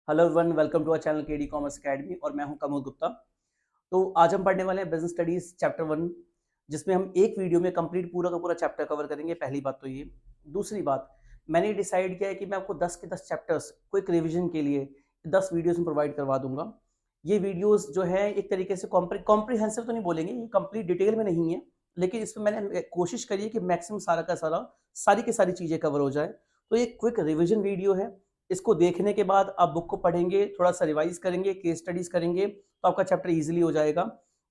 Hello everyone, welcome to our channel KD Commerce Academy और मैं हूं कमल गुप्ता। तो आज हम पढ़ने वाले हैं बिजनेस स्टडीज चैप्टर 1, जिसमें हम एक वीडियो में कंप्लीट पूरा का पूरा चैप्टर कवर करेंगे। पहली बात तो ये। दूसरी बात, मैंने डिसाइड किया है कि मैं आपको 10 के 10 चैप्टर्स क्विक रिवीजन के लिए 10 वीडियोस में प्रोवाइड करवा दूंगा। ये वीडियोस जो है एक तरीके से कॉम्प्रिहेंसिव तो नहीं बोलेंगे, ये कंप्लीट डिटेल में नहीं है, लेकिन इसमें मैंने कोशिश करी है कि मैक्सिमम सारा का सारा सारी की सारी चीज़ें कवर हो जाए। तो ये क्विक रिवीजन वीडियो है। इसको देखने के बाद आप बुक को पढ़ेंगे, थोड़ा सा रिवाइज करेंगे, केस स्टडीज करेंगे, तो आपका चैप्टर इजीली हो जाएगा।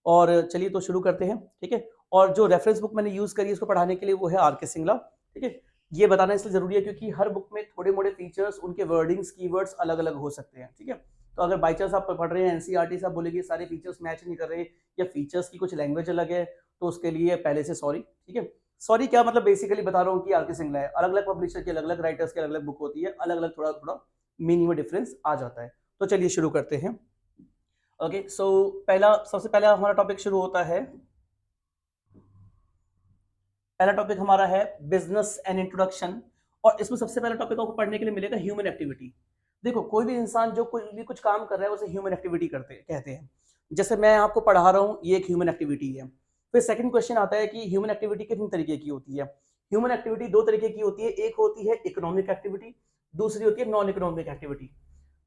और चलिए तो शुरू करते हैं, ठीक है। और जो रेफरेंस बुक मैंने यूज करी इसको पढ़ाने के लिए वो है आर.के. सिंगला, ठीक है। ये बताना इसलिए जरूरी है क्योंकि हर बुक में थोड़े मोड़े फीचर्स, उनके वर्डिंग्स, कीवर्ड्स अलग अलग हो सकते हैं, ठीक है। तो अगर बाई चांस आप पढ़ रहे हैं एनसीईआरटी से, आप बोलेंगे सारे फीचर्स मैच नहीं कर रहे या फीचर्स की कुछ लैंग्वेज अलग है, तो उसके लिए पहले से सॉरी, ठीक है। सॉरी क्या मतलब, बेसिकली बता रहा हूँ कि आर.के. सिंगला है, अलग अलग पब्लिशर की अलग अलग राइटर्स की अलग अलग बुक होती है, अलग अलग थोड़ा थोड़ा मीनिंग में डिफरेंस आ जाता है। तो चलिए शुरू करते हैं। ओके, सो सबसे पहला हमारा टॉपिक शुरू होता है। पहला टॉपिक हमारा है बिजनेस एंड इंट्रोडक्शन, और इसमें सबसे पहला टॉपिक आपको पढ़ने के लिए मिलेगा ह्यूमन एक्टिविटी। देखो, कोई भी इंसान जो कोई भी कुछ काम कर रहा है उसे ह्यूमन एक्टिविटी कहते हैं। जैसे मैं आपको पढ़ा रहा हूँ, ये एक ह्यूमन एक्टिविटी है। फिर सेकंड क्वेश्चन आता है कि ह्यूमन एक्टिविटी कितने तरीके की होती है। ह्यूमन एक्टिविटी दो तरीके की होती है, एक होती है इकोनॉमिक एक्टिविटी, दूसरी होती है नॉन इकोनॉमिक एक्टिविटी।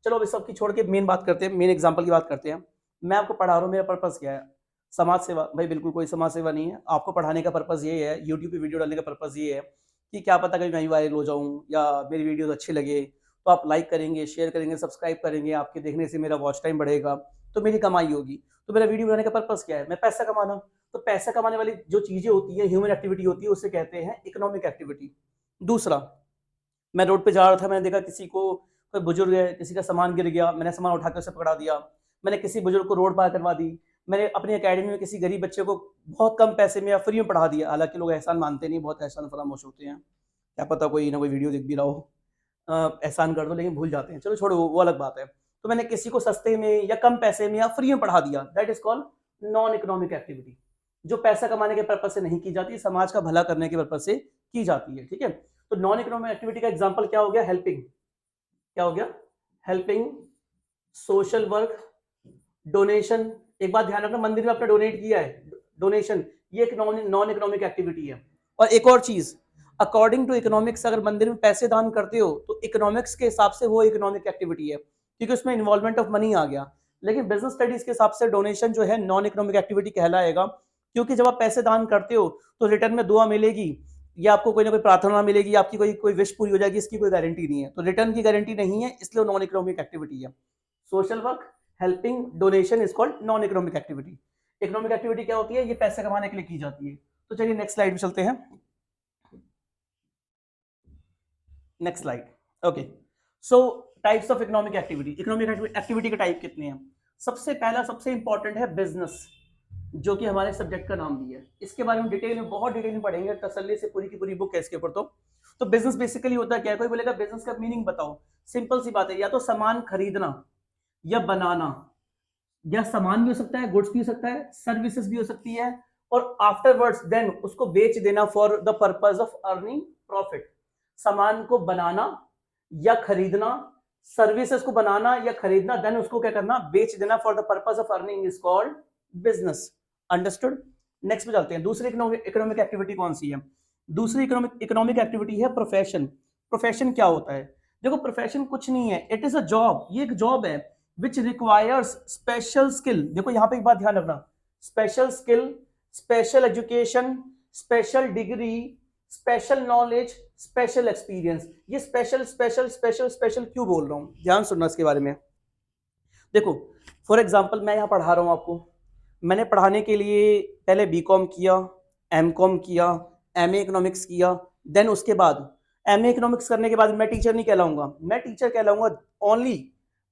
चलो अभी सबकी छोड़ के मेन बात करते हैं, मेन एग्जांपल की बात करते हैं। मैं आपको पढ़ा रहा हूँ, मेरा पर्पस क्या है? समाज सेवा। भाई बिल्कुल कोई समाज सेवा नहीं है, आपको पढ़ाने का पर्पस ये है, यूट्यूब पे वीडियो डालने का पर्पस ये है कि क्या पता कभी मैं वायरल हो जाऊं या मेरी वीडियोस अच्छी लगे तो आप लाइक करेंगे, शेयर करेंगे, सब्सक्राइब करेंगे, आपके देखने से मेरा वॉच टाइम बढ़ेगा, तो मेरी कमाई होगी। तो मेरा वीडियो बनाने का पर्पस क्या है? मैं पैसा कमाना। तो पैसा कमाने वाली जो चीजें होती है, ह्यूमन एक्टिविटी होती है, उसे कहते हैं इकोनॉमिक एक्टिविटी। दूसरा, मैं रोड पे जा रहा था, मैंने देखा किसी को, कोई बुजुर्ग है, किसी का सामान गिर गया, मैंने सामान उठा के उसे पकड़ा दिया, मैंने किसी बुजुर्ग को रोड पार करवा दी, मैंने अपनी एकेडमी में किसी गरीब बच्चे को बहुत कम पैसे में या फ्री में पढ़ा दिया। हालांकि लोग एहसान मानते नहीं, बहुत एहसान फरामोश होते हैं, क्या पता कोई ना कोई वीडियो देख भी रहा हो, एहसान कर दो लेकिन भूल जाते हैं, चलो छोड़ो वो अलग बात है। तो मैंने किसी को सस्ते में या कम पैसे में या फ्री में पढ़ा दिया, that is called non economic activity, जो पैसा कमाने के पर्पज से नहीं की जाती, समाज का भला करने के पर्पज से की जाती है, ठीक है। तो नॉन इकोनॉमिक एक्टिविटी का एग्जांपल क्या हो गया? हेल्पिंग। क्या हो गया? Helping, social work, donation. एक बात ध्यान रखना, मंदिर में आपने डोनेट किया है, डोनेशन, ये एक नॉन इकोनॉमिक एक्टिविटी है। और एक और चीज, अकॉर्डिंग टू इकोनॉमिक्स, अगर मंदिर में पैसे दान करते हो तो इकोनॉमिक्स के हिसाब से वो इकोनॉमिक एक्टिविटी है, क्योंकि उसमें इन्वॉल्वमेंट ऑफ मनी आ गया। लेकिन बिजनेस स्टडीज के हिसाब से डोनेशन जो है नॉन इकोनॉमिक एक्टिविटी कहलाएगा, क्योंकि जब आप पैसे दान करते हो तो रिटर्न में दुआ मिलेगी, या आपको कोई ना कोई प्रार्थना मिलेगी, आपकी कोई कोई विश पूरी हो जाएगी, इसकी कोई गारंटी नहीं है। तो रिटर्न की गारंटी नहीं है, इसलिए नॉन इकोनॉमिक एक्टिविटी है। Social work, helping, donation is called non economic activity. Economic activity क्या होती है? ये पैसे कमाने के लिए की जाती है। तो चलिए नेक्स्ट स्लाइड पे चलते हैं। Next slide. Okay, so types of economic activity. Economic activity के टाइप कितने हैं? सबसे पहला, सबसे इंपॉर्टेंट है बिजनेस, जो कि हमारे सब्जेक्ट का नाम भी है। इसके बारे में डिटेल में, बहुत डिटेल में पढ़ेंगे, तसल्ली से, पूरी की पूरी बुक है इसके ऊपर। तो बिजनेस बेसिकली होता क्या है? कोई बोलेगा बिजनेस का मीनिंग बताओ, सिंपल सी बात है, या तो सामान खरीदना या बनाना, या सामान भी हो सकता है, गुड्स भी हो सकता है, सर्विसेज भी हो सकती है, और आफ्टरवर्ड्स देन उसको बेच देना for the purpose of earning profit. सामान को बनाना या खरीदना, सर्विसेज को बनाना या खरीदना, देन उसको क्या करना? बेच देना for the purpose of earning is called business. Understood? Next पे चलते हैं। दूसरी इकोनॉमिक एक्टिविटी कौन सी है? दूसरी इकोनॉमिक एक्टिविटी है प्रोफेशन। प्रोफेशन क्या होता है? देखो, प्रोफेशन कुछ नहीं है, इट इज अ जॉब, ये एक जॉब है which requires special skill। देखो यहाँ पे एक बात ध्यान रखना, special skill, special education, special degree, special knowledge, special experience. ये स्पेशल स्पेशल स्पेशल स्पेशल क्यों बोल रहा हूँ, ध्यान सुनना इसके बारे में। देखो, फॉर एग्जाम्पल मैं यहाँ पढ़ा रहा हूँ आपको, मैंने पढ़ाने के लिए पहले बीकॉम किया, एमकॉम किया, एमए इकोनॉमिक्स किया, देन उसके बाद एमए इकोनॉमिक्स करने के बाद मैं टीचर नहीं कहलाऊंगा, मैं टीचर कहलाऊंगा ओनली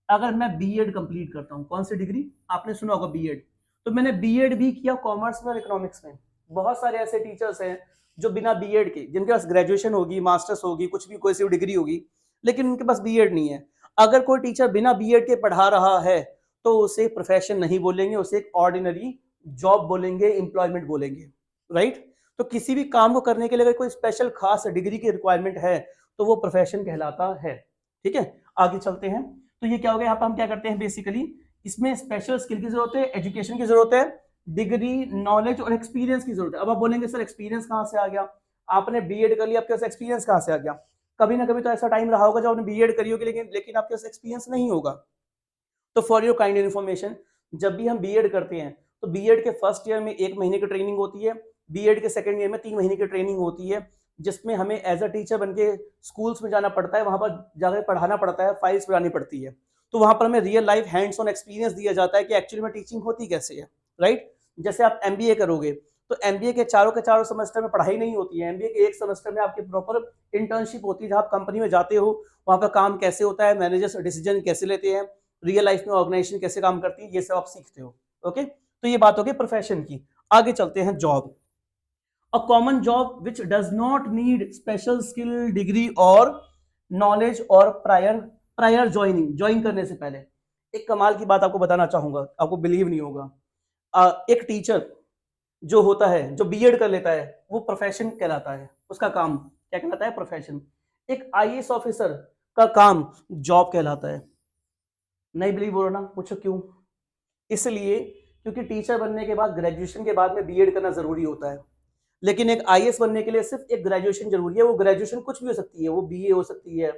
अगर मैं बीएड कंप्लीट करता हूं। कौन सी डिग्री? आपने सुना होगा बीएड। तो मैंने बीएड भी किया कॉमर्स में और इकोनॉमिक्स में। बहुत सारे ऐसे टीचर्स हैं जो बिना बीएड के, जिनके पास ग्रेजुएशन होगी, मास्टर्स होगी, कुछ भी कोई सी डिग्री होगी, लेकिन उनके पास बीएड नहीं है। अगर कोई टीचर बिना बीएड के पढ़ा रहा है तो उसे प्रोफेशन नहीं बोलेंगे, उसे एक ऑर्डिनरी जॉब बोलेंगे, एम्प्लॉयमेंट बोलेंगे, राइट। तो किसी भी काम को करने के लिए अगर कोई स्पेशल खास डिग्री की रिक्वायरमेंट है तो वो प्रोफेशन कहलाता है, ठीक है। आगे चलते हैं। तो ये क्या हो गया, यहाँ पर हम क्या करते हैं बेसिकली, इसमें स्पेशल स्किल की जरूरत है, एजुकेशन की जरूरत है, डिग्री, नॉलेज और एक्सपीरियंस की जरूरत है। अब आप बोलेंगे सर एक्सपीरियंस कहाँ से आ गया, आपने बीएड कर लिया, आपके पास एक्सपीरियंस कहाँ से आ गया? कभी ना कभी तो ऐसा टाइम रहा होगा जब आपने बीएड करी होगी, लेकिन आपके पास एक्सपीरियंस नहीं होगा। तो फॉर योर काइंड इन्फॉर्मेशन, जब भी हम बीएड करते हैं तो बीएड के फर्स्ट ईयर में 1 महीने की ट्रेनिंग होती है, बीएड के सेकंड ईयर में 3 महीने की ट्रेनिंग होती है, जिसमें हमें एज अ टीचर बनके स्कूल्स में जाना पड़ता है, वहां पर जाकर पढ़ाना पड़ता है, फाइल्स बनानी पड़ती है। तो वहां पर हमें real life hands on experience दिया जाता है कि एक्चुअली में टीचिंग होती कैसे है, राइट? जैसे आप एमबीए करोगे तो एमबीए के चारों सेमेस्टर में पढ़ाई नहीं होती है, एमबीए के एक सेमेस्टर में आपकी प्रॉपर इंटर्नशिप होती है, जहां आप कंपनी में जाते हो, वहां पर काम कैसे होता है, मैनेजर्स डिसीजन कैसे लेते हैं, रियल लाइफ में ऑर्गेनाइजेशन कैसे काम करती है, ये सब आप सीखते हो। ओके, तो ये बात हो गई प्रोफेशन की। आगे चलते हैं job. A common job which does not need special skill, degree और नॉलेज और प्रायर ज्वाइन करने से पहले। एक कमाल की बात आपको बताना चाहूंगा, आपको बिलीव नहीं होगा। एक टीचर जो होता है, जो बीएड कर लेता है, वो प्रोफेशन कहलाता है, उसका काम क्या कहलाता है? प्रोफेशन। एक आईएएस ऑफिसर का काम जॉब कहलाता है। नहीं बिलीव हो रहा ना? पूछो क्यों? इसलिए क्योंकि टीचर बनने के बाद, ग्रेजुएशन के बाद में बीएड करना जरूरी होता है, लेकिन एक आईएएस बनने के लिए सिर्फ एक ग्रेजुएशन जरूरी है। वो ग्रेजुएशन कुछ भी हो सकती है, वो बीए हो सकती है,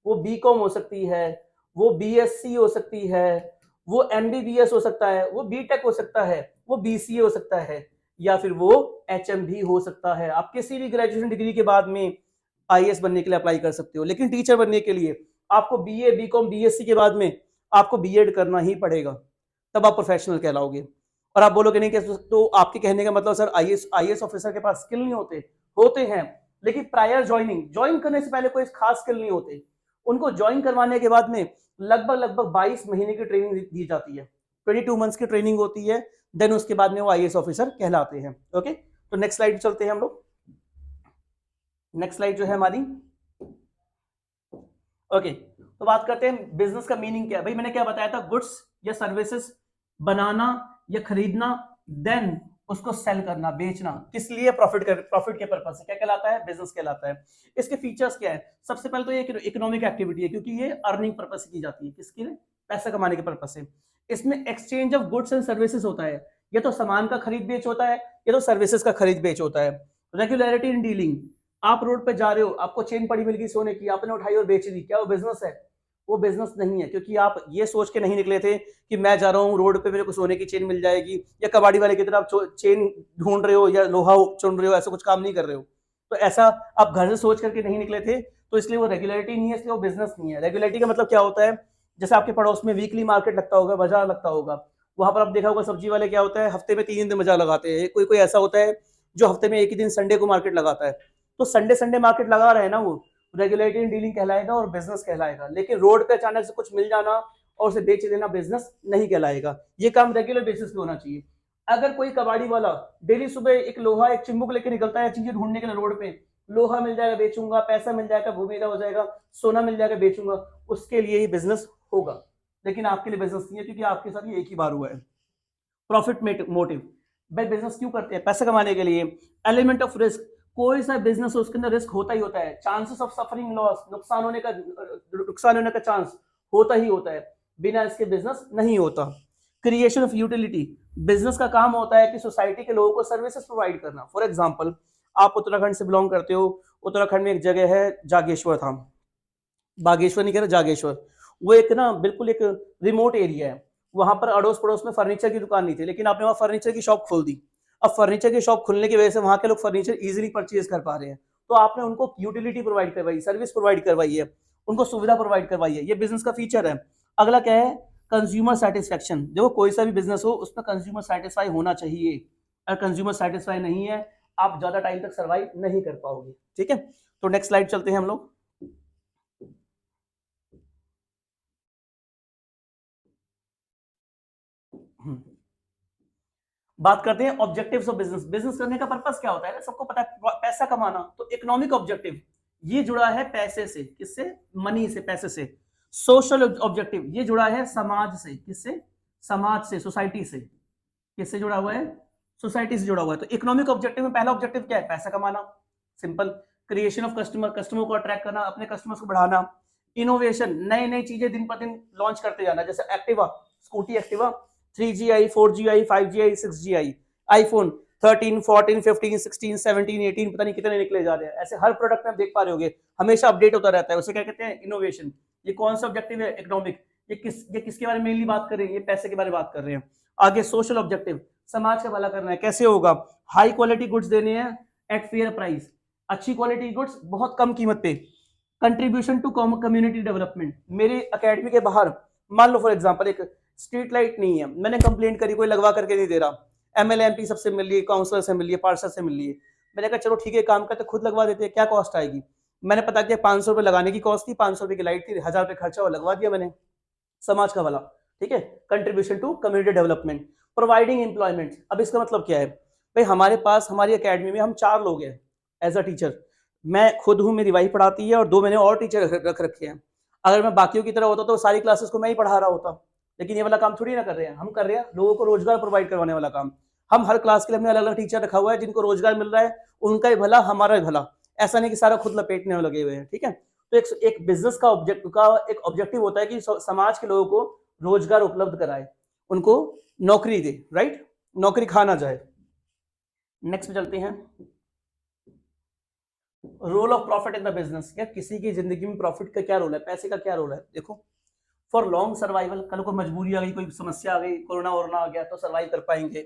वो बीकॉम हो सकती है, वो बीएससी हो सकती है, वो एमबीबीएस हो सकता है, वो बीटेक हो सकता है, वो बीसीए हो सकता है, या फिर वो एचएम भी हो सकता है। आप किसी भी ग्रेजुएशन डिग्री के बाद में आईएएस बनने के लिए अप्लाई कर सकते हो, लेकिन टीचर बनने के लिए आपको बीए, बीकॉम, बीएससी के बाद में आपको बीएड करना ही पड़ेगा, तब आप प्रोफेशनल कहलाओगे। और आप बोलोगे नहीं कि तो आपके कहने का मतलब सर आईएएस ऑफिसर के पास स्किल नहीं होते? होते हैं, लेकिन प्रायर ज्वाइन करने से पहले कोई खास स्किल नहीं होते। उनको ज्वाइन करवाने के बाद में लगभग 22 महीने की ट्रेनिंग दी जाती है, 22 मंथ्स की ट्रेनिंग होती है, देन उसके बाद में वो आईएएस ऑफिसर कहलाते हैं। ओके, तो नेक्स्ट स्लाइड चलते हैं हम लोग। नेक्स्ट स्लाइड जो है हमारी, ओके, तो बात करते हैं बिजनेस का मीनिंग क्या है। भाई मैंने क्या बताया था, गुड्स या सर्विसेज बनाना या खरीदना, देन उसको सेल करना, बेचना, किस लिए? प्रॉफिट के पर्पज से। क्या कहलाता है? बिजनेस कहलाता है। इसके फीचर्स क्या है? सबसे पहले तो ये इकोनॉमिक एक्टिविटी है, क्योंकि ये अर्निंग पर्पज से की जाती है। किसके लिए? पैसा कमाने के पर्पज से। इसमें exchange of goods and services होता है, ये तो सामान का खरीद बेच होता है, ये तो सर्विसेज का खरीद बेच होता है। रेगुलरिटी इन डीलिंग, आप रोड पे जा रहे हो, आपको चेन पड़ी मिल गई सोने की, आपने उठाई और बेच दी, क्या वो बिजनेस है? वो बिजनेस नहीं है, क्योंकि आप ये सोच के नहीं निकले थे कि मैं जा रहा हूँ रोड पे, मेरे को सोने की चेन मिल जाएगी, या कबाड़ी वाले की तरह आप चेन ढूंढ रहे हो या लोहा चुन रहे हो, ऐसा कुछ काम नहीं कर रहे हो। तो ऐसा आप घर से सोच करके नहीं निकले थे, तो इसलिए वो रेगुलरिटी नहीं है, इसलिए वो बिजनेस नहीं है। रेगुलरिटी का मतलब क्या होता है? जैसे आपके पड़ोस में वीकली मार्केट लगता होगा, बाजार लगता होगा, वहां पर आप देखा होगा सब्जी वाले क्या होता है, हफ्ते में 3 दिन बाजार लगाते हैं। कोई ऐसा होता है जो हफ्ते में एक ही दिन संडे को मार्केट लगाता है। तो संडे मार्केट लगा रहे हैं ना, वो रेगुलेटरी डीलिंग कहलाएगा और बिजनेस कहलाएगा। लेकिन रोड पे अचानक से कुछ मिल जाना और उसे बेच देना बिजनेस नहीं कहलाएगा। ये काम रेगुलर बेसिस पे होना चाहिए। अगर कोई कबाड़ी वाला डेली सुबह एक लोहा, एक चिंबुक लेके निकलता है चीजें ढूंढने के लिए रोड पे, लोहा मिल जाएगा बेचूंगा, पैसा मिल जाएगा भूमिका हो जाएगा, सोना मिल जाएगा बेचूंगा, उसके लिए ही बिजनेस होगा। लेकिन आपके लिए बिजनेस नहीं है, क्योंकि आपके साथ ये एक ही बार हुआ है। प्रॉफिट मोटिव, भाई बिजनेस क्यों करते हैं? पैसा कमाने के लिए। एलिमेंट ऑफ रिस्क, कोई सा बिजनेस हो उसके अंदर रिस्क होता ही होता है। चांसेस ऑफ सफरिंग लॉस, नुकसान होने का चांस होता ही होता है, बिना इसके बिजनेस नहीं होता। क्रिएशन ऑफ यूटिलिटी, बिजनेस का काम होता है कि सोसाइटी के लोगों को सर्विसेज प्रोवाइड करना। फॉर एग्जांपल, आप उत्तराखंड से बिलोंग करते हो, उत्तराखंड में एक जगह है जागेश्वर धाम, बागेश्वर नहीं कह रहा, जागेश्वर। वो एक ना बिल्कुल एक रिमोट एरिया है, वहां पर अड़ोस पड़ोस में फर्नीचर की दुकान नहीं थी, लेकिन आपने वहां फर्नीचर की शॉप खोल दी। अब फर्नीचर की शॉप खुलने की वजह से वहां के लोग फर्नीचर इजीली परचेज कर पा रहे हैं, तो आपने उनको यूटिलिटी प्रोवाइड करवाई, सर्विस प्रोवाइड करवाई है, उनको सुविधा प्रोवाइड करवाई है। ये बिजनेस का फीचर है। अगला क्या है? Consumer satisfaction. देखो कोई सा भी बिजनेस हो उसमें कंज्यूमर सेटिस्फाई होना चाहिए। अगर कंज्यूमर सेटिस्फाई नहीं है, आप ज्यादा टाइम तक सर्वाइव नहीं कर पाओगे। ठीक है, तो नेक्स्ट स्लाइड चलते हैं हम लोग। बात करते हैं ऑब्जेक्टिव्स ऑफ बिजनेस। बिजनेस करने का पर्पस क्या होता है? सबको पता है, पैसा कमाना। तो इकोनॉमिक ऑब्जेक्टिव ये जुड़ा है पैसे से। किससे? मनी से, पैसे से। सोशल ऑब्जेक्टिव ये जुड़ा है समाज से। किससे? समाज से, सोसाइटी से। किससे जुड़ा हुआ है? सोसाइटी से जुड़ा हुआ है। तो इकोनॉमिक ऑब्जेक्टिव में पहला ऑब्जेक्टिव क्या है? पैसा कमाना, simple. Creation of customer, customer को अट्रैक्ट करना, अपने कस्टमर्स को बढ़ाना। इनोवेशन, नई नई चीजें दिन पर दिन लॉन्च करते जाना, जैसे Activa, scooty Activa, 3GI, 4GI, 5GI, 6GI, iPhone 13, 14, 15, 16, 17, 18, पता नहीं कितने निकले जा रहे हैं। ऐसे हर प्रोडक्ट में आप देख पा रहे होगे, हमेशा अपडेट होता रहता है, उसे क्या कहते हैं, इनोवेशन। ये कौन सा ऑब्जेक्टिव है, इकोनॉमिक। ये किसके बारे में मेनली बात कर रहे हैं, ये पैसे के बारे में बात कर रहे हैं। आगे सोशल ऑब्जेक्टिव, समाज का भला करना है, कैसे होगा, हाई क्वालिटी गुड्स देने हैं एट फेयर प्राइस, अच्छी क्वालिटी गुड्स बहुत कम कीमत पे। कंट्रीब्यूशन टू कम्युनिटी डेवलपमेंट, मेरे अकेडमी के बाहर मान लो फॉर एग्जांपल एक स्ट्रीट लाइट नहीं है, मैंने कंप्लेंट करी, कोई लगवा करके नहीं दे रहा, एमएलए एमपी सबसे मिल रही है, काउंसलर से मिल रही है, पार्षद से मिल रही है, मैंने कहा चलो ठीक है, काम करते खुद लगवा देते हैं, क्या कॉस्ट आएगी। मैंने पता किया 500 रुपये लगाने की कॉस्ट थी, 500 रुपये की लाइट थी, 1000 रुपये खर्चा हुआ, लगवा दिया मैंने, समाज का भला। ठीक है, contribution to community development. Providing employment, अब इसका मतलब क्या है भाई, हमारे पास हमारी अकेडमी में हम 4 लोग हैं एज अ टीचर, मैं खुद हूँ, मेरी वाइफ पढ़ाती है और 2 मैंने और टीचर रख रखे हैं। अगर मैं बाकियों की तरह होता तो सारी क्लासेस को मैं ही पढ़ा रहा होता, लेकिन ये वाला काम थोड़ी ना कर रहे हैं, हम कर रहे हैं लोगों को रोजगार प्रोवाइड करवाने वाला काम। हम हर क्लास के लिए हमने अलग अलग टीचर रखा हुआ है, जिनको रोजगार मिल रहा है, उनका ही भला हमारा ही भला, ऐसा नहीं कि सारा खुद लपेटने में लगे हुए हैं। ठीक है, तो एक बिजनेस का एक ऑब्जेक्टिव होता है कि समाज के लोगों को रोजगार उपलब्ध कराए, उनको नौकरी दे, राइट, नौकरी खाना जाए। नेक्स्ट पे चलते हैं, role of profit in the business, क्या किसी की जिंदगी में प्रॉफिट का क्या रोल है, पैसे का क्या रोल है। देखो, फॉर लॉन्ग सर्वाइवल, कल को मजबूरी आ गई, कोई समस्या आ गई, कोरोना वोरोना आ गया तो सर्वाइव कर पाएंगे।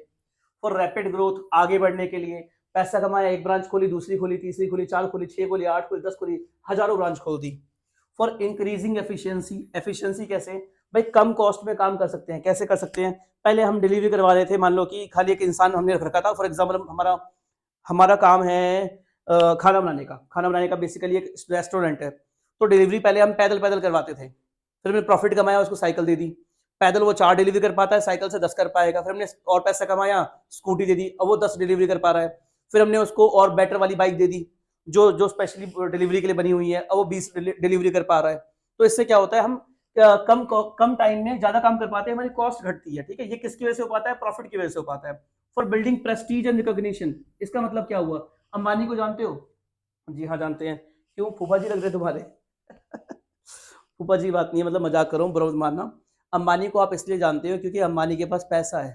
फॉर रैपिड ग्रोथ, आगे बढ़ने के लिए, पैसा कमाया, एक ब्रांच खोली, दूसरी खोली, तीसरी खोली, 4 खोली, 6 खोली, 8 खोली, 10 खोली, हजारों ब्रांच खोल दी। फॉर इंक्रीजिंग एफिशिएंसी, एफिशिएंसी कैसे भाई, कम कॉस्ट में काम कर सकते हैं, कैसे कर सकते हैं, पहले हम डिलीवरी करवा रहे थे, मान लो कि खाली एक इंसान हमने रख रखा था, फॉर एग्जाम्पल हमारा हमारा काम है खाना बनाने का, खाना बनाने का बेसिकली एक रेस्टोरेंट है, तो डिलीवरी पहले हम पैदल पैदल करवाते थे, फिर हमने प्रॉफिट कमाया, उसको साइकिल दे दी, पैदल वो 4 डिलीवरी कर पाता है, साइकिल से 10 कर पाएगा, फिर हमने और पैसा कमाया, स्कूटी दे दी, अब वो 10 डिलीवरी कर पा रहा है, फिर हमने उसको और बेटर वाली बाइक दे दी, जो जो स्पेशली डिलीवरी के लिए बनी हुई है, अब वो 20 डिलीवरी कर पा रहा है। तो इससे क्या होता है, हम कम टाइम में ज्यादा काम कर पाते हैं, हमारी कॉस्ट घटती है। ठीक है, ये किसकी वजह से हो पाता है, प्रॉफिट की वजह से हो पाता है। For building Prestige and recognition, इसका मतलब क्या हुआ, अंबानी को जानते हो, जी हाँ जानते हैं, क्यों फूफा जी लग रहे तुम्हारे फूफा जी बात नहीं है, मतलब मजाक करो, बुरा मत मानना। अंबानी को आप इसलिए जानते हो क्योंकि अंबानी के पास पैसा है,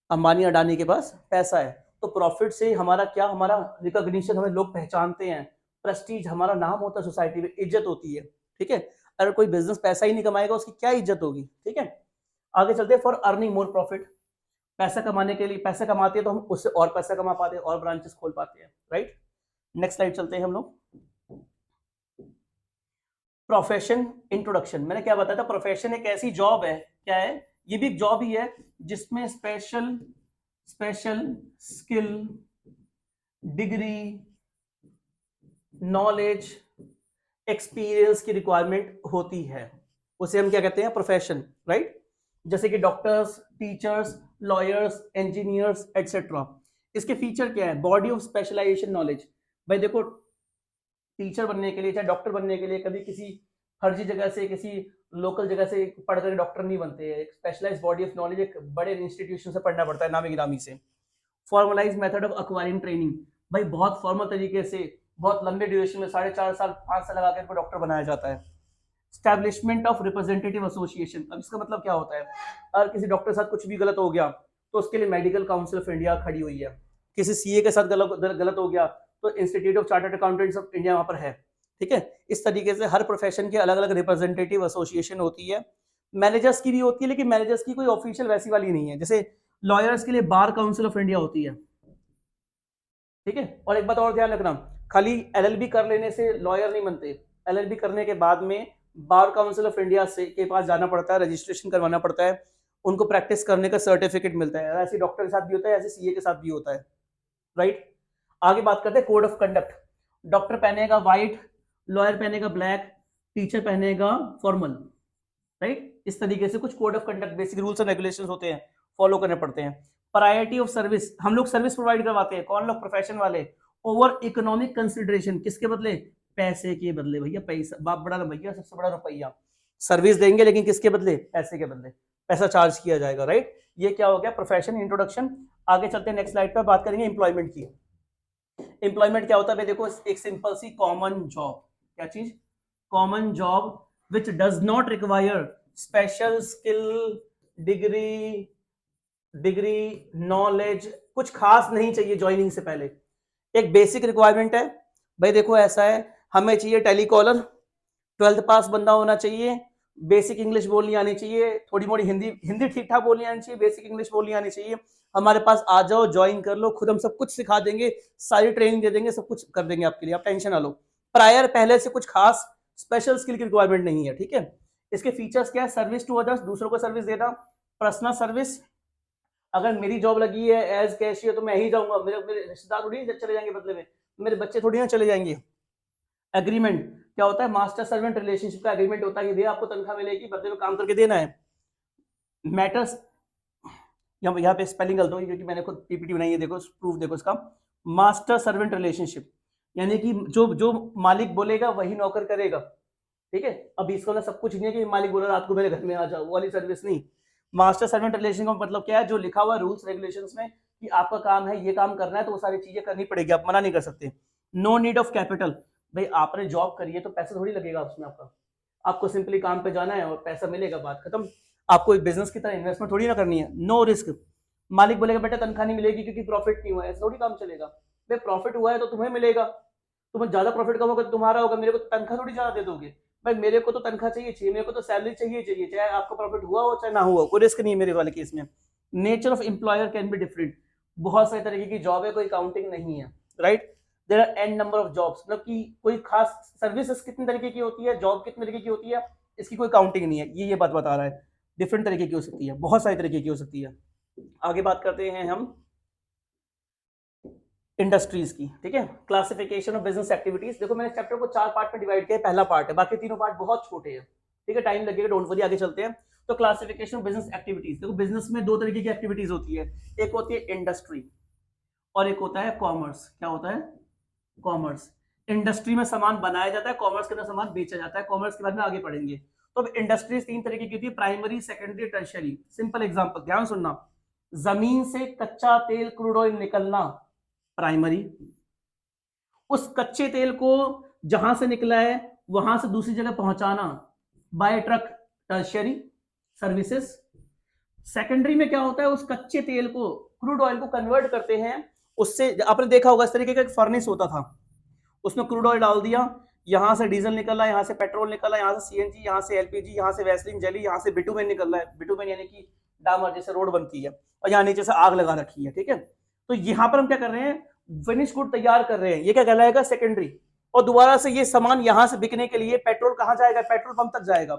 अंबानी अडानी के पास पैसा है, तो प्रॉफिट से हमारा क्या, हमारा रिकॉग्निशन, हमें लोग पहचानते हैं, प्रेस्टीज, हमारा नाम होता है सोसाइटी में, इज्जत होती है। ठीक है, अगर कोई बिजनेस पैसा ही नहीं कमाएगा, उसकी क्या इज्जत होगी। ठीक है, आगे चलते हैं, फॉर अर्निंग मोर प्रॉफिट, पैसा कमाने के लिए, पैसा कमाते हैं तो हम उससे और पैसा कमा पाते हैं, और ब्रांचेस खोल पाते हैं, राइट। नेक्स्ट स्लाइड चलते हैं हम लोग, प्रोफेशन इंट्रोडक्शन। मैंने क्या बताया था, प्रोफेशन एक ऐसी जॉब है, क्या है, ये भी एक जॉब ही है जिसमें special skill, degree, knowledge, experience की रिक्वायरमेंट होती है, उसे हम क्या कहते हैं, प्रोफेशन, राइट। जैसे कि doctors, teachers, lawyers, engineers etcetera. इसके फीचर क्या है, बॉडी ऑफ स्पेशलाइजेशन नॉलेज। भाई देखो, टीचर बनने के लिए, चाहे डॉक्टर बनने के लिए, कभी किसी फर्जी जगह से, किसी लोकल जगह से पढ़कर डॉक्टर नहीं बनते हैं, एक स्पेशलाइज्ड बॉडी ऑफ नॉलेज एक बड़े इंस्टीट्यूशन से पढ़ना पड़ता है, नामी गिरामी से। Formalize method of acquiring training, भाई बहुत फॉर्मल तरीके से, बहुत लंबे ड्यूरेशन में, 4.5 साल 5 साल लगा कर डॉक्टर बनाया जाता है। स्टैब्लिशमेंट ऑफ रिप्रेजेंटेटिव एसोसिएशन, अब इसका मतलब क्या होता है, अगर किसी डॉक्टर के साथ कुछ भी गलत हो गया तो उसके लिए मेडिकल काउंसिल ऑफ इंडिया खड़ी हुई है, किसी सीए के साथ गलत हो गया तो institute of chartered accountants of India वहां पर है। ठीक है, इस तरीके से हर प्रोफेशन की अलग अलग रिप्रेजेंटेटिव एसोसिएशन होती है। मैनेजर्स की भी होती है, लेकिन मैनेजर्स की कोई ऑफिशियल वैसी वाली नहीं है, जैसे लॉयर्स के लिए बार काउंसिल ऑफ इंडिया होती है। ठीक है, और एक बात और ध्यान रखना, खाली एलएलबी कर लेने से लॉयर नहीं बनते, एलएलबी करने के बाद में बार काउंसिल ऑफ इंडिया से के पास जाना पड़ता है, रजिस्ट्रेशन करवाना पड़ता है, उनको प्रैक्टिस करने का सर्टिफिकेट मिलता है। ऐसे डॉक्टर के साथ भी होता है, ऐसे सीए के साथ भी होता है, राइट। आगे बात करते हैं कोड ऑफ कंडक्ट। डॉक्टर पहनेगा व्हाइट, लॉयर पहनेगा ब्लैक, टीचर पहनेगा फॉर्मल, राइट। इस तरीके से कुछ code of conduct, basic rules and regulations होते हैं, फॉलो करने पड़ते हैं। प्रायोरिटी ऑफ सर्विस, हम लोग सर्विस प्रोवाइड करवाते हैं, कौन लोग, प्रोफेशन वाले। ओवर इकोनॉमिक कंसिडरेशन, किसके बदले, पैसे के बदले, भैया पैसा बाप बड़ा ना भैया, सबसे बड़ा रुपया। सर्विस देंगे लेकिन किसके बदले, पैसे के बदले, पैसा चार्ज किया जाएगा, राइट। ये क्या हो गया, प्रोफेशन इंट्रोडक्शन। आगे चलते हैं, नेक्स्ट स्लाइड पर बात करेंगे एम्प्लॉयमेंट की। एम्प्लॉयमेंट क्या होता है, देखो एक सिंपल सी कॉमन जॉब, क्या चीज, common job which does not require special skill, degree knowledge, कुछ खास नहीं चाहिए ज्वाइनिंग से पहले। एक बेसिक रिक्वायरमेंट है भाई, देखो ऐसा है, हमें चाहिए टेलीकॉलर, 12th पास बंदा होना चाहिए, बेसिक इंग्लिश बोलनी आनी चाहिए, थोड़ी मोड़ी हिंदी हिंदी ठीक ठाक बोलनी आनी चाहिए, बेसिक इंग्लिश बोलनी आनी चाहिए, हमारे पास आ जाओ, ज्वाइन कर लो, खुद हम सब कुछ सिखा देंगे, सारी ट्रेनिंग दे देंगे, सब कुछ कर देंगे आपके लिए, आप टेंशन ना लो। प्रायर पहले से कुछ खास स्पेशल स्किल की रिक्वायरमेंट नहीं है, ठीक है। इसके फीचर्स क्या है? सर्विस टू अदर्स, दूसरों को सर्विस देना, पर्सनल सर्विस, अगर मेरी जॉब लगी है एज कैशियर तो मैं ही जाऊंगा, मेरे रिश्तेदार थोड़ी चले जाएंगे बदले में, मेरे बच्चे थोड़ी ना चले जाएंगे। एग्रीमेंट क्या होता है? मास्टर सर्वेंट रिलेशनशिप का एग्रीमेंट होता है कि भैया आपको तनख्वाह मिलेगी, बदले में काम करके देना है। मैटर्स, यहाँ पे स्पेलिंग गलत होगी क्योंकि मैंने खुद पीपीटी बनाई है, देखो प्रूफ देखो इसका। मास्टर सर्वेंट रिलेशनशिप यानी कि जो जो मालिक बोलेगा वही नौकर करेगा, ठीक है। अब इसको ना सब कुछ नहीं है कि मालिक बोला रात को मेरे घर में आ जाओ, वो वाली सर्विस नहीं। मास्टर सर्वेंट रिलेशन का मतलब क्या है? जो लिखा हुआ रूल्स रेगुलेशंस में कि आपका काम है ये काम करना है, तो वो सारी चीजें करनी पड़ेगी, आप मना नहीं कर सकते। नो नीड ऑफ कैपिटल, भाई आपने जॉब करी है तो पैसा थोड़ी लगेगा उसमें आपका, आपको सिंपली काम पे जाना है और पैसा मिलेगा, बात खत्म। आपको एक बिजनेस की तरह इन्वेस्टमेंट थोड़ी ना करनी है। नो रिस्क, मालिक बोलेगा बेटा तनख्वाह नहीं मिलेगी क्योंकि प्रॉफिट नहीं हुआ है, ऐसा थोड़ी काम चलेगा। भाई प्रॉफिट हुआ है तो तुम्हें मिलेगा, तुम्हें ज्यादा प्रॉफिट कम होगा तो तुम्हारा होगा, मेरे को तनख्वाह थोड़ी ज्यादा दे दोगे। भाई मेरे को तो तनख्वाह चाहिए, मेरे को तो सैलरी चाहिए, चाहे आपका प्रॉफिट हुआ हो चाहे ना हुआ, कोई रिस्क नहीं है मेरे वाले केस में। Nature of employer can be different, बहुत सारे तरीके की जॉब है, कोई काउंटिंग नहीं है, right. There are n number of jobs, मतलब कि कोई खास सर्विसेज कितने तरीके की होती है, जॉब कितने तरीके की होती है, इसकी कोई काउंटिंग नहीं है, ये बात बता रहा है। डिफरेंट तरीके की हो सकती है, बहुत सारे तरीके की हो सकती है। आगे बात करते हैं हम इंडस्ट्रीज की, ठीक है। क्लासिफिकेशन ऑफ बिजनेस एक्टिविटीज, देखो मैंने चैप्टर को 4 पार्ट में डिवाइड किया है, पहला पार्ट है, बाकी तीनों पार्ट बहुत छोटे हैं, ठीक है, टाइम लगेगा, डोंट वरी, आगे चलते हैं। तो क्लासिफिकेशन ऑफ बिजनेस एक्टिविटीज, देखो बिजनेस में दो तरीके की एक्टिविटीज होती है, एक होती है इंडस्ट्री और एक होता है कॉमर्स। क्या होता है? कॉमर्स। इंडस्ट्री में सामान बनाया जाता है, कॉमर्स के अंदर सामान बेचा जाता है, कॉमर्स के बाद में आगे पढ़ेंगे। तो इंडस्ट्रीज 3 तरीके की होती है, primary, secondary, tertiary. Simple example ध्यान सुनना, जमीन से कच्चा तेल क्रूड ऑयल निकलना प्राइमरी, उस कच्चे तेल को जहां से निकला है वहां से दूसरी जगह पहुंचाना by truck, tertiary services. Secondary में क्या होता है? उस कच्चे तेल को, क्रूड ऑयल को कन्वर्ट करते हैं, उससे आपने देखा होगा इस तरीके का एक फर्नेस होता था, उसमें क्रूड ऑयल डाल दिया, यहां से डीजल निकला, यहां से पेट्रोल निकला, यहां से सीएनजी, यहां से एलपीजी, यहां से वैसलीन जली, यहां से बिटुमेन निकल रहा है, बिटुमेन यानी कि डामर, जैसे रोड बनती है, और यहाँ नीचे से आग लगा रखी है, ठीक है। तो यहां पर हम क्या कर रहे हैं? फिनिश गुड तैयार कर रहे हैं, ये क्या कहलाएगा? सेकेंडरी। और दोबारा से ये सामान यहां से बिकने के लिए पेट्रोल कहां जाएगा? पेट्रोल पंप तक जाएगा।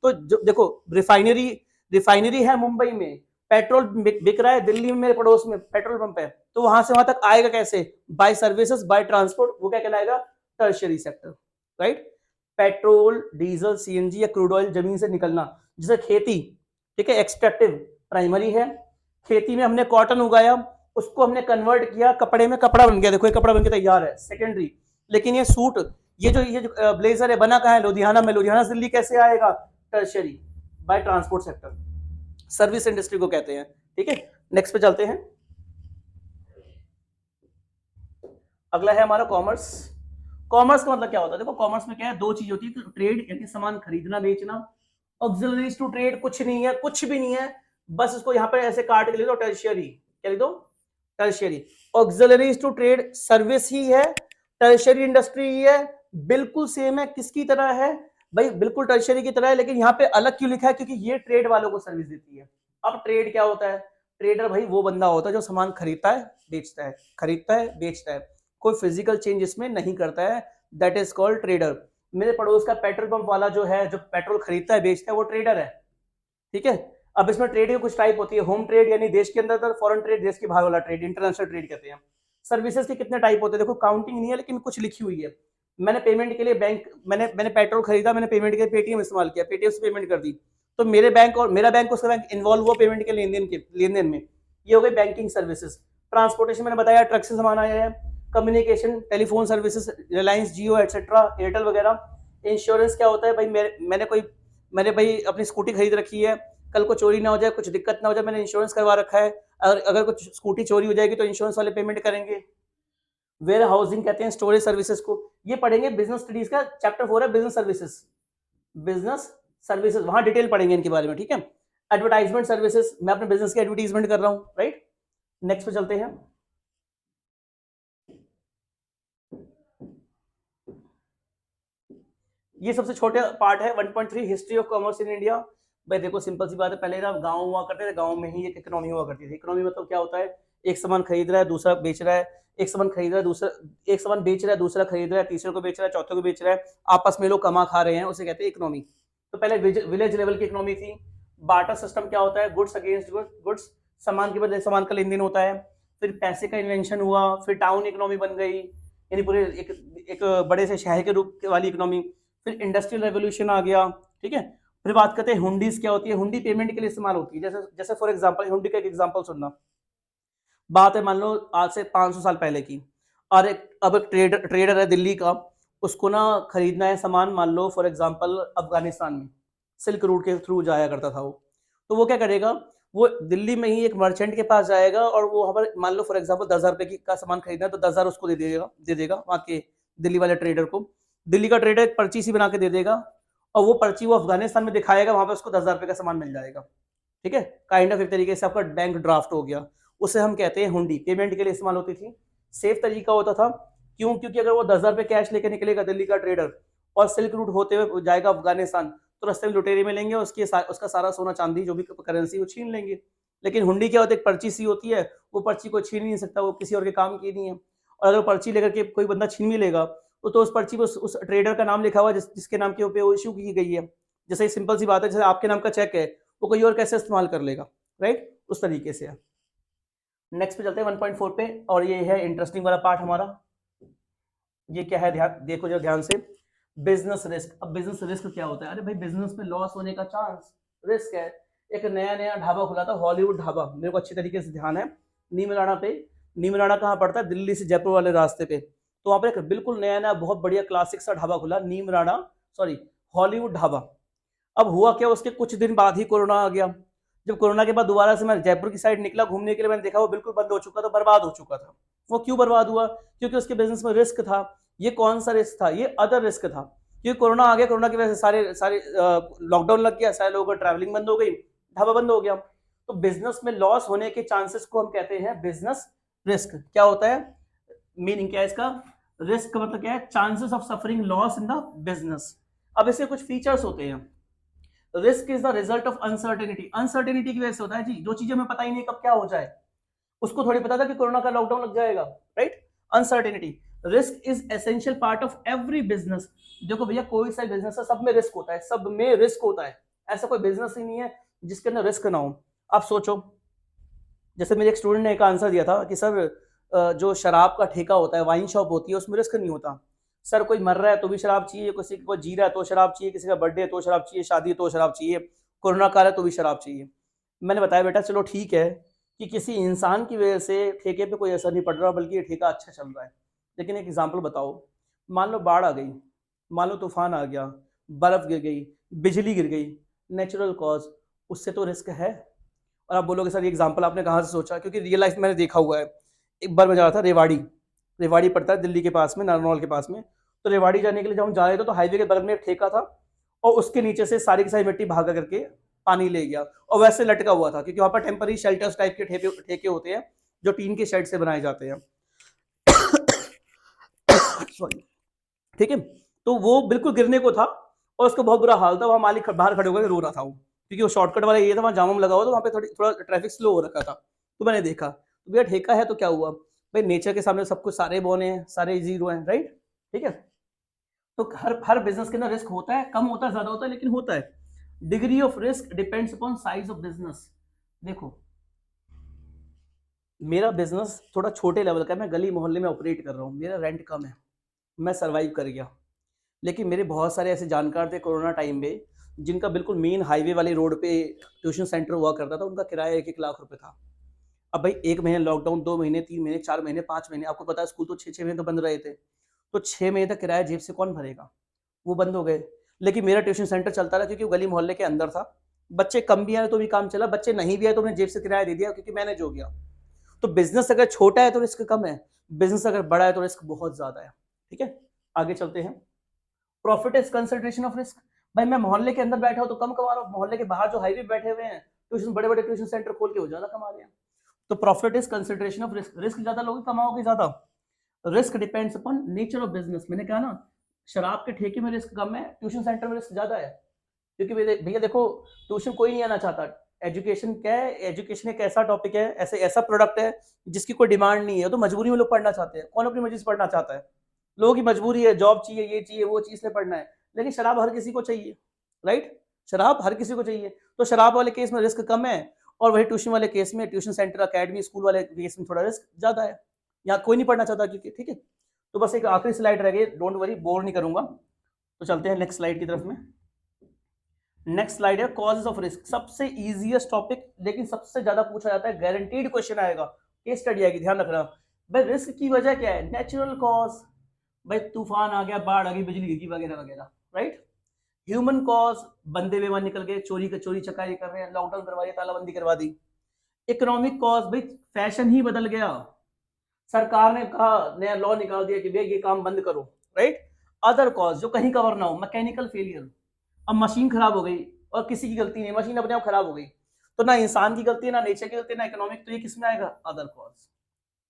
तो देखो रिफाइनरी है मुंबई में, पेट्रोल बिक रहा है दिल्ली में, मेरे पड़ोस में पेट्रोल पंप है, तो वहां से वहां तक आएगा कैसे? बाय सर्विसेज, बाय ट्रांसपोर्ट, वो क्या कहलाएगा? Tertiary sector, right. Petrol, diesel, CNG या क्रूड ऑयल जमीन से निकलना, जैसे खेती, ठीक है, एक्सट्रैक्टिव प्राइमरी है। खेती में हमने कॉटन उगाया, उसको हमने कन्वर्ट किया कपड़े में, कपड़ा बन गया, देखो ये कपड़ा बन के तैयार है, सेकेंडरी। लेकिन ये सूट, ये जो ब्लेजर है, बना कहाँ है? लुधियाना में, लुधियाना से दिल्ली कैसे आएगा? Tertiary, by transport sector, service industry को कहते हैं, ठीक है। नेक्स्ट पे चलते हैं, अगला है हमारा कॉमर्स। कॉमर्स का मतलब क्या होता है? देखो कॉमर्स में क्या है, दो चीज होती है, ट्रेड यानी सामान खरीदना बेचना, ऑक्सिलरीज टू ट्रेड कुछ नहीं है, कुछ भी नहीं है, बस इसको यहाँ पे ऐसे काट के लिख दो, टर्शियरी, क्या लिख दो? Tertiary. Auxiliaries to trade service ही है, टर्शियरी इंडस्ट्री ही है, बिल्कुल सेम है, किसकी तरह है भाई? बिल्कुल टर्शियरी की तरह है, लेकिन यहाँ पे अलग क्यों लिखा है? क्योंकि ये ट्रेड वालों को सर्विस देती है। अब ट्रेड क्या होता है? ट्रेडर भाई वो बंदा होता है जो सामान खरीदता है, बेचता है, खरीदता है, बेचता है, कोई फिजिकल चेंज इसमें नहीं करता है, दैट इज कॉल्ड ट्रेडर। मेरे पड़ोस का पेट्रोल पंप वाला जो है, जो पेट्रोल खरीदता है, बेचता है, वो ट्रेडर है, ठीक है। अब इसमें ट्रेड की कुछ टाइप होती है, होम ट्रेड यानी देश के अंदर, फॉरेन ट्रेड देश के बाहर वाला ट्रेड, इंटरनेशनल ट्रेड कहते हैं। सर्विसेज के कितने टाइप होते हैं? देखो काउंटिंग नहीं है, लेकिन कुछ लिखी हुई है। मैंने पेमेंट के लिए बैंक, मैंने पेट्रोल खरीदा, मैंने पेमेंट के लिए पेटीएम इस्तेमाल किया, पेटीएम से पेमेंट कर दी, तो मेरे बैंक और मेरा बैंक उसका बैंक इन्वॉल्व हुआ पेमेंट के लेन देन में, ये हो गई बैंकिंग सर्विसेज। ट्रांसपोर्टेशन मैंने बताया, ट्रक से सामान आया है। कम्युनिकेशन, टेलीफोन सर्विसेज, रिलायंस, जियो एटसेट्रा, एयरटेल वगैरह। इंश्योरेंस क्या होता है भाई? मैंने भाई अपनी स्कूटी खरीद रखी है, कल को चोरी ना हो जाए, कुछ दिक्कत ना हो जाए, मैंने इंश्योरेंस करवा रखा है, अगर कुछ स्कूटी चोरी हो जाएगी तो इंश्योरेंस वाले पेमेंट करेंगे। वेयर हाउसिंग कहते हैं स्टोरेज सर्विसेज को। ये पढ़ेंगे बिजनेस स्टडीज का चैप्टर 4 है बिजनेस सर्विसेज, बिजनेस सर्विसेज वहां डिटेल पढ़ेंगे इनके बारे में, ठीक है। एडवर्टाइजमेंट सर्विसेज, मैं अपने बिजनेस की एडवर्टाइजमेंट कर रहा हूं, राइट। नेक्स्ट पे चलते हैं। ये सबसे छोटे पार्ट है 1.3 history of commerce in India. भाई देखो सिंपल सी बात है, पहले ना गांव हुआ करते थे, गांव में ही एक इकोनॉमी हुआ करती थी। इकोनॉमी मतलब क्या होता है, एक सामान खरीद रहा है दूसरा बेच रहा है, एक सामान खरीद रहा है दूसरा, एक सामान बेच रहा है दूसरा खरीद रहा है, तीसरे को बेच रहा है चौथे को बेच रहा है, आपस में लोग कमा खा रहे हैं, उसे कहते हैं इकोनॉमी। तो पहले विलेज लेवल की इकोनॉमी थी। बार्टर सिस्टम क्या होता है, गुड्स अगेंस्ट गुड्स, सामान के बदले सामान का लेन देन होता है। फिर पैसे का इन्वेंशन हुआ, फिर टाउन इकोनॉमी बन गई, यानी पूरे एक बड़े से शहर के रूप वाली इकोनॉमी। फिर इंडस्ट्रियल रेवोल्यूशन आ गया, ठीक है। फिर बात करते हैं हुंडीज क्या होती है। हुंडी पेमेंट के लिए इस्तेमाल होती है, जैसे जैसे फॉर एग्जांपल हुंडी का एक एग्जांपल सुनना। बात है मान लो आज से 500 साल पहले की, और अब एक ट्रेडर है दिल्ली का, उसको ना खरीदना है सामान, मान लो फॉर एग्जांपल अफगानिस्तान में, सिल्क रूट के थ्रू जाया करता था वो। तो वो क्या करेगा, वो दिल्ली में ही एक मर्चेंट के पास जाएगा और वो वहाँ पर मान लो फॉर एग्जांपल 10,000 रुपए का सामान खरीदना है तो 10,000 उसको दे देगा वहाँ के दिल्ली वाले ट्रेडर को। दिल्ली का ट्रेडर एक पर्ची सी बना के दे देगा और वो पर्ची वो अफगानिस्तान में दिखाएगा, वहां पे उसको 10,000 रुपए का सामान मिल जाएगा, ठीक है। काइंड ऑफ एक तरीके से आपका बैंक ड्राफ्ट हो गया, उसे हम कहते हैं हुंडी। पेमेंट के लिए इस्तेमाल होती थी, सेफ तरीका होता था। क्यों, क्योंकि अगर वो 10,000 रुपए कैश लेके निकलेगा दिल्ली का ट्रेडर और सिल्क रूट होते हुए जाएगा अफगानिस्तान, तो रास्ते में लुटेरे मिलेंगे, उसका सारा सोना चांदी जो भी करेंसी वो छीन लेंगे। लेकिन हुंडी क्या होता है, एक पर्ची सी होती है, वो पर्ची को छीन नहीं सकता, वो किसी और के काम की नहीं है। और अगर पर्ची लेकर के कोई बंदा छीन भी लेगा तो उस पर्ची पर उस ट्रेडर का नाम लिखा हुआ है जिसके नाम के ऊपर वो इशू की गई है। जैसे सिंपल सी बात है, जैसे आपके नाम का चेक है वो कोई और कैसे इस्तेमाल कर लेगा, राइट, उस तरीके से है। नेक्स्ट पे चलते हैं 1.4 पे, और ये है इंटरेस्टिंग वाला पार्ट हमारा। ये क्या है, ध्यान देखो जो ध्यान से, बिजनेस रिस्क। अब बिजनेस रिस्क क्या होता है, अरे भाई बिजनेस में लॉस होने का चांस, रिस्क है। एक नया नया ढाबा खुला था, हॉलीवुड ढाबा, मेरे को अच्छी तरीके से ध्यान है, नीमराणा पे। नीमराणा कहाँ पड़ता है, दिल्ली से जयपुर वाले रास्ते पे। तो वहाँ पे एक बिल्कुल नया नया बहुत बढ़िया क्लासिक सा ढाबा खुला, नीमराणा, सॉरी हॉलीवुड ढाबा। अब हुआ क्या, उसके कुछ दिन बाद ही कोरोना आ गया। जब कोरोना के बाद दोबारा से मैं जयपुर की साइड निकला घूमने के लिए, मैंने देखा वो बिल्कुल बंद हो चुका था, बर्बाद हो चुका था। वो क्यों बर्बाद हुआ, क्योंकि उसके बिजनेस में रिस्क था। ये कौन सा रिस्क था, ये अदर रिस्क था। क्योंकि कोरोना आ गया, कोरोना की वजह से सारे सारे लॉकडाउन लग गया, सारे लोगों का ट्रैवलिंग बंद हो गई, ढाबा बंद हो गया। तो बिजनेस में लॉस होने के चांसेस को हम कहते हैं बिजनेस रिस्क। क्या होता है, मीनिंग क्या है इसका, रिस्क का मतलब क्या है, chances of suffering loss in the business. अब इसके कुछ फीचर्स होते हैं। Risk is the result of uncertainty, uncertainty की वजह से होता है जी, जो चीजें हमें पता ही नहीं कब क्या हो जाए। उसको थोड़ी पता था कि कोरोना का लॉकडाउन लग जाएगा, right. Uncertainty, risk is essential part of every business. देखो भैया कोई सा बिजनेस है, सब में रिस्क होता है, सब में रिस्क होता है। ऐसा कोई बिजनेस ही नहीं है जिसके अंदर रिस्क ना हो। आप सोचो, जैसे मेरे एक स्टूडेंट ने एक आंसर दिया था कि सर जो शराब का ठेका होता है, वाइन शॉप होती है, उसमें रिस्क नहीं होता। सर कोई मर रहा है तो भी शराब चाहिए, किसी को जी रहा है तो शराब चाहिए, किसी का बर्थडे है तो शराब चाहिए, शादी है तो शराब चाहिए, कोरोना काल है तो भी शराब चाहिए। मैंने बताया बेटा चलो ठीक है कि किसी इंसान की वजह से ठेके पे कोई असर नहीं पड़ रहा, बल्कि ये ठेका अच्छा चल रहा है। लेकिन एक एग्जाम्पल बताओ, मान लो बाढ़ आ गई, मान लो तूफान आ गया, बर्फ गिर गई, बिजली गिर गई, नेचुरल कॉज, उससे तो रिस्क है। और आप बोलोगे सर ये एग्जाम्पल आपने कहाँ से सोचा, क्योंकि रियल लाइफ मैंने देखा हुआ है। एक बार मैं जा रहा था रेवाड़ी, रेवाड़ी पड़ता है दिल्ली के पास में, नारनौल के पास में। तो रेवाड़ी जाने के लिए जब हम जा रहे थे तो हाईवे के बगल में एक ठेका था, और उसके नीचे से सारी की सारी मिट्टी भागा करके पानी ले गया, और वैसे लटका हुआ था, क्योंकि वहाँ पर टेम्पररी शेल्टर्स टाइप के ठेके होते हैं जो टीन के शेड से बनाए जाते हैं। सॉरी, ठीक है। तो वो बिल्कुल गिरने को था और उसका बहुत बुरा हाल था, वहाँ मालिक बाहर खड़े होकर रो रहा था वो, क्योंकि वो शॉर्टकट वाला ये था, वहाँ जाम लगा हुआ था, वहाँ पे थोड़ा ट्रैफिक स्लो हो रखा था। तो मैंने देखा, तो भैया ठेका है तो क्या हुआ भाई, नेचर के सामने सब कुछ सारे बोने हैं, सारे जीरो हैं, राइट, ठीक है। तो हर बिजनेस के अंदर रिस्क होता है, कम होता है ज्यादा होता है, लेकिन होता है। Degree of risk depends upon size of business. देखो मेरा बिजनेस थोड़ा छोटे लेवल का है, मैं गली मोहल्ले में ऑपरेट कर रहा हूँ, मेरा रेंट कम है, मैं सर्वाइव कर गया। लेकिन मेरे बहुत सारे ऐसे जानकार थे कोरोना टाइम में, जिनका बिल्कुल मेन हाईवे वाली रोड पे ट्यूशन सेंटर हुआ करता था, उनका किराया 1-1 लाख रुपए था। अब भाई 1 महीने लॉकडाउन, 2 महीने, 3 महीने, 4 महीने, 5 महीने, आपको पता है स्कूल तो 6-6 महीने तो बंद रहे थे। तो 6 महीने तक किराया जेब से कौन भरेगा, वो बंद हो गए। लेकिन मेरा ट्यूशन सेंटर चलता रहा, क्योंकि वो गली मोहल्ले के अंदर था। बच्चे कम भी आए तो भी काम चला, बच्चे नहीं भी आए तो उन्हें जेब से किराया दे दिया, क्योंकि मैनेज हो गया। तो बिजनेस अगर छोटा है तो रिस्क कम है, बिजनेस अगर बड़ा है तो रिस्क बहुत ज्यादा है। ठीक है, आगे चलते हैं। Profit is concentration of risk. भाई मैं मोहल्ले के अंदर बैठा हूँ तो कम कमा रहा हूँ, मोहल्ले के बाहर जो हाईवे बैठे हुए हैं ट्यूशन, बड़े बड़े ट्यूशन सेंटर खोल के वो ज्यादा कमा रहे हैं। तो profit is concentration of risk, risk ज्यादा लोगे कमाओगे ज्यादा। Risk depends upon nature of business. मैंने कहा ना, शराब के ठेके में रिस्क कम है, ट्यूशन सेंटर में रिस्क ज्यादा है। क्योंकि भैया देखो, ट्यूशन कोई नहीं आना चाहता। एजुकेशन क्या है, एजुकेशन एक ऐसा टॉपिक है, ऐसे ऐसा प्रोडक्ट है जिसकी कोई डिमांड नहीं है, तो मजबूरी में लोग पढ़ना चाहते हैं। कौन अपनी मर्जी से पढ़ना चाहता है? लोगों की मजबूरी है, जॉब चाहिए, ये चाहिए, वो चीज से पढ़ना है। लेकिन शराब हर किसी को चाहिए, राइट? शराब हर किसी को चाहिए, तो शराब वाले केस में रिस्क कम है, और वही ट्यूशन वाले केस में, ट्यूशन सेंटर, अकेडमी, स्कूल वाले केस में थोड़ा रिस्क ज्यादा है। यहाँ कोई नहीं पढ़ना चाहता क्योंकि, ठीक है। तो बस एक आखिरी स्लाइड रह गई, डोंट वरी, बोर नहीं करूंगा। तो चलते हैं नेक्स्ट स्लाइड की तरफ में। नेक्स्ट स्लाइड है कॉजेज ऑफ रिस्क, सबसे इजीएस्ट टॉपिक, लेकिन सबसे ज्यादा पूछा जाता है, गारंटीड क्वेश्चन आएगा, केस स्टडी आएगी, ध्यान रखना। भाई रिस्क की वजह क्या है? नेचुरल कॉज, भाई तूफान आ गया, बाढ़ आ गई, बिजली गिरी वगैरह वगैरह, राइट? ह्यूमन कॉज, बंदे बेमान निकल गए, चोरी चकारी कर रहे हैं, लॉकडाउन करवा दिया, तालाबंदी करवा दी। इकोनॉमिक कॉज, भाई फैशन ही बदल गया, सरकार ने कहा, नया लॉ निकाल दिया कि भैया ये काम बंद करो, राइट? अदर कॉज जो कहीं कवर ना हो, मैकेनिकल फेलियर, अब मशीन खराब हो गई और किसी की गलती नहीं, मशीन अपने आप खराब हो गई, तो ना इंसान की गलती है, ना नेचर की गलती है, ना इकोनॉमिक, तो ये किसमें आएगा? Other cause,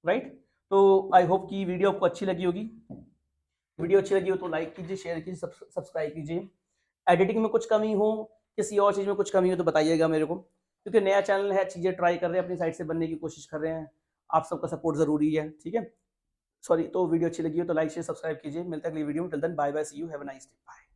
right? तो आई होप कि वीडियो आपको अच्छी लगी होगी। वीडियो अच्छी लगी हो तो लाइक कीजिए, शेयर कीजिए, सब्सक्राइब कीजिए। एडिटिंग में कुछ कमी हो, किसी और चीज़ में कुछ कमी हो तो बताइएगा मेरे को, क्योंकि नया चैनल है, चीज़ें ट्राई कर रहे हैं, अपनी साइड से बनने की कोशिश कर रहे हैं, आप सबका सपोर्ट ज़रूरी है, ठीक है? सॉरी, तो वीडियो अच्छी लगी हो तो लाइक शेयर सब्सक्राइब कीजिए। मिलता है अगली वीडियो में, till then bye bye, see you, have a nice day, bye.